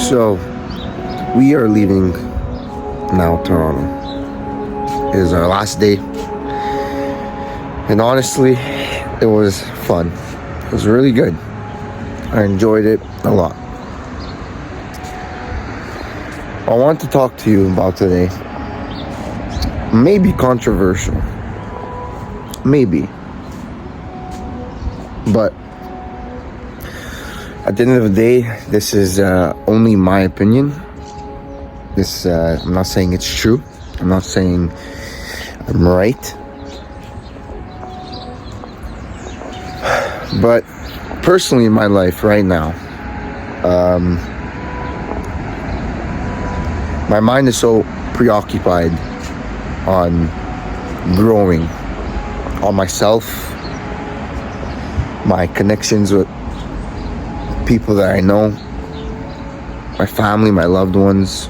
So, we are leaving now, Toronto. It is our last day. And honestly, it was fun. It was really good. I enjoyed it a lot. I want to talk to you about today. Maybe controversial. Maybe. But at the end of the day, this is only my opinion. I'm not saying it's true. I'm not saying I'm right. But personally in my life right now, my mind is so preoccupied on growing, on myself, my connections with people that I know, my family, my loved ones,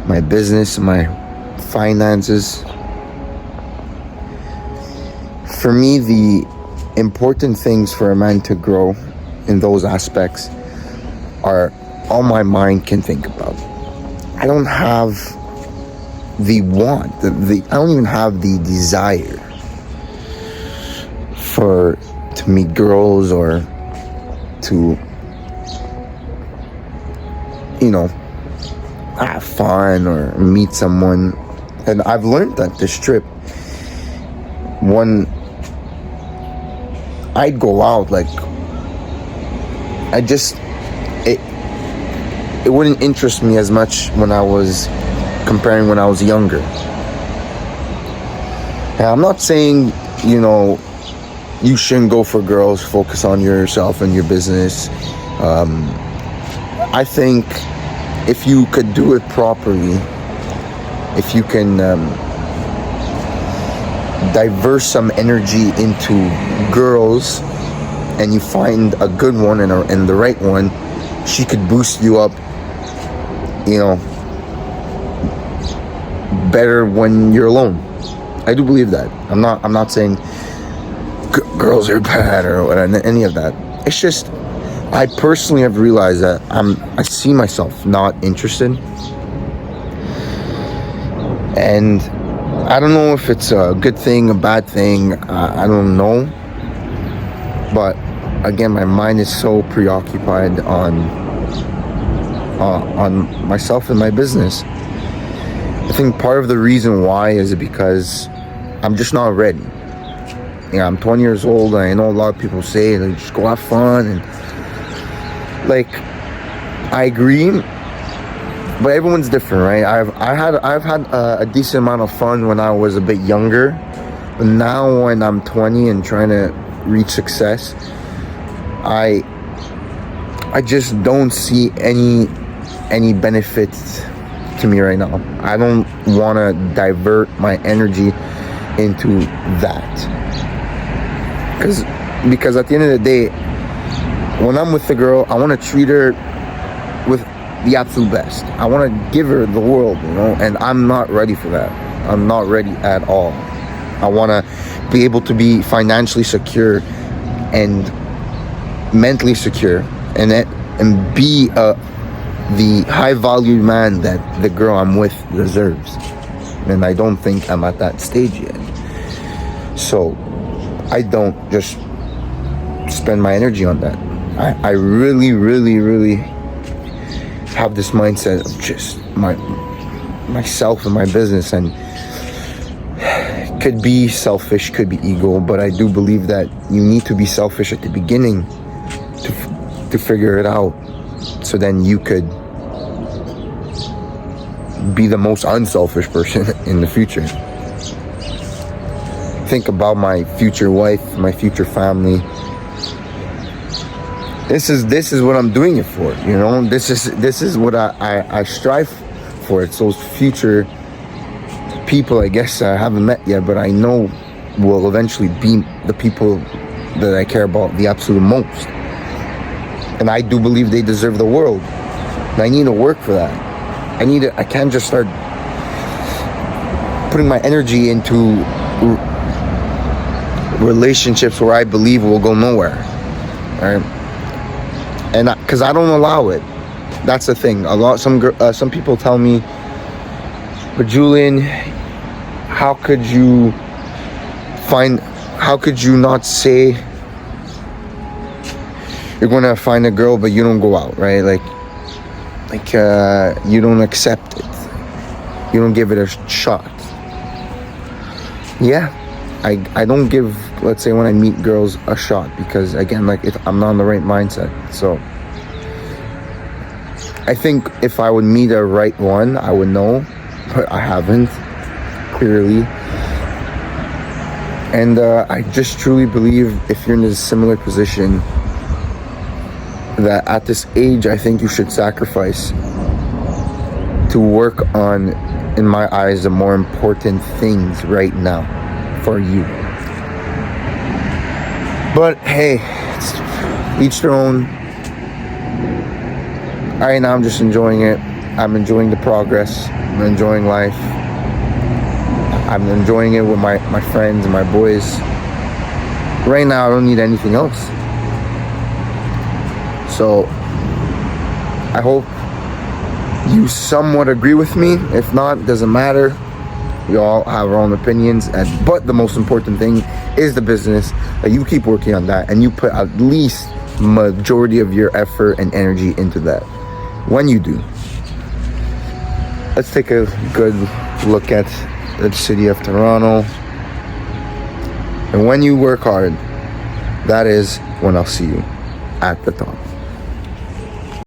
my business, my finances. For me, the important things for a man to grow in those aspects are all my mind can think about. I don't have the want, I don't even have the desire to meet girls or to, have fun or meet someone. And I've learned that this trip, when I'd go out, it wouldn't interest me as much when I was younger. And I'm not saying, you shouldn't go for girls, focus on yourself and your business. I think if you could do it properly, if you can diverse some energy into girls and you find a good one and the right one, she could boost you up, better when you're alone. I do believe that. I'm not saying girls are bad or any of that. It's just I personally have realized that I see myself not interested, and I don't know if it's a good thing, a bad thing. I don't know, but again, my mind is so preoccupied on myself and my business. I think part of the reason why is because I'm just not ready. I'm 20 years old. I know a lot of people say, just go have fun, and I agree, but everyone's different, right? I've had a decent amount of fun when I was a bit younger, but now when I'm 20 and trying to reach success, I just don't see any benefit to me right now. I don't want to divert my energy into that, because at the end of the day, when I'm with the girl, I want to treat her with the absolute best. I want to give her the world, and I'm not ready for that. I'm not ready at all. I want to be able to be financially secure and mentally secure and be the high value man that the girl I'm with deserves. And I don't think I'm at that stage yet. So I don't just spend my energy on that. I really, really, really have this mindset of just myself and my business, and could be selfish, could be ego, but I do believe that you need to be selfish at the beginning to figure it out, so then you could be the most unselfish person in the future. Think about my future wife, my future family. This is what I'm doing it for, This is what I strive for. It's those future people, I guess, I haven't met yet, but I know will eventually be the people that I care about the absolute most. And I do believe they deserve the world. And I need to work for that. I can't just start putting my energy into relationships where I believe will go nowhere. All right? And because I don't allow it. That's the thing. Some people tell me, but Julian, how could you not say you're gonna find a girl but you don't go out, right? Like you don't accept it, you don't give it a shot. Yeah, I don't give, let's say, when I meet girls, a shot, because again, like, I'm not in the right mindset. So I think if I would meet a right one, I would know, but I haven't, clearly. And I just truly believe, if you're in a similar position, that at this age, I think you should sacrifice to work on, in my eyes, the more important things right now for you. But hey, it's each their own. Right now I'm just enjoying it. I'm enjoying the progress. I'm enjoying life. I'm enjoying it with my friends and my boys. Right now I don't need anything else. So I hope you somewhat agree with me. If not, it doesn't matter. We all have our own opinions, but the most important thing is the business. You keep working on that, and you put at least majority of your effort and energy into that. When you do, let's take a good look at the city of Toronto. And when you work hard, that is when I'll see you at the top.